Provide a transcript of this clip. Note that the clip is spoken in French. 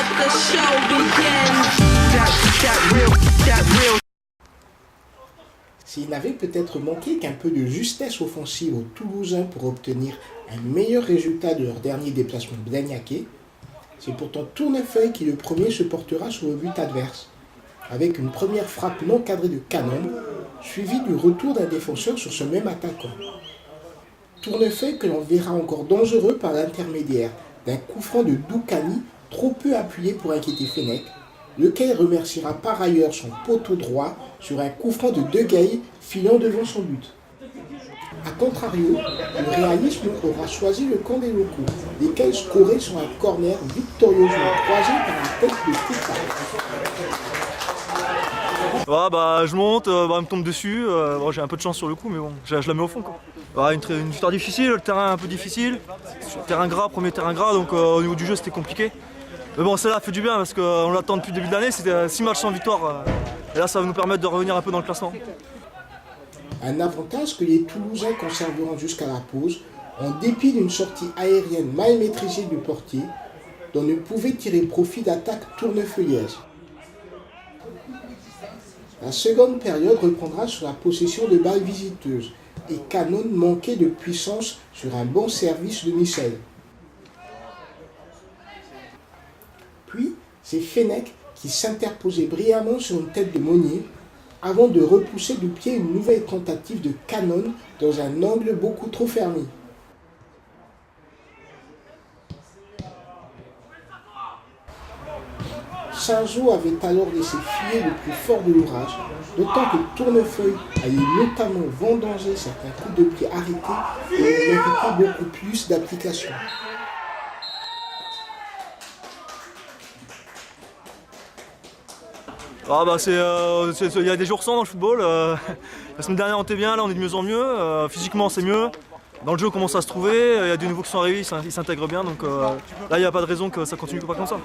let the show begin. S'il n'avait peut-être manqué qu'un peu de justesse offensive aux Toulousains pour obtenir un meilleur résultat de leur dernier déplacement blagnaquais, c'est pourtant Tournefeuille qui le premier se portera sur le but adverse, avec une première frappe non cadrée de Canon, suivie du retour d'un défenseur sur ce même attaquant. Tournefeuille que l'on verra encore dangereux par l'intermédiaire d'un coup franc de Doukani trop peu appuyé pour inquiéter Fenech, lequel remerciera par ailleurs son poteau droit sur un coup franc de De Gey filant devant son but. A contrario, le réalisme aura choisi le camp des locaux, lesquels scoraient sur un corner victorieusement croisé par un tête de Tita. Je monte, elle me tombe dessus, j'ai un peu de chance sur le coup mais bon, je la mets au fond quoi. Une victoire difficile, le terrain un peu difficile, terrain gras, premier terrain gras, donc au niveau du jeu c'était compliqué. Mais bon, celle-là fait du bien parce qu'on l'attend depuis le début de l'année, c'était 6 matchs sans victoire. Et là, ça va nous permettre de revenir un peu dans le classement. Un avantage que les Toulousains conserveront jusqu'à la pause, en dépit d'une sortie aérienne mal maîtrisée du portier, dont ne pouvait tirer profit d'attaques tournefeuillaises. La seconde période reprendra sur la possession de balles visiteuses, et Canon manquait de puissance sur un bon service de Michel. Puis, c'est Fenech qui s'interposait brillamment sur une tête de Monnier avant de repousser du pied une nouvelle tentative de Canon dans un angle beaucoup trop fermé. Sarzo avait alors laissé filer le plus fort de l'orage, d'autant que Tournefeuille allait notamment vendanger certains coups de pied arrêtés et méritait beaucoup plus d'application. Il y a des jours sans dans le football. La semaine dernière on était bien, là on est de mieux en mieux. Physiquement c'est mieux. Dans le jeu on commence à se trouver. Il y a des nouveaux qui sont arrivés, ils s'intègrent bien. Donc là il n'y a pas de raison que ça continue pas comme ça.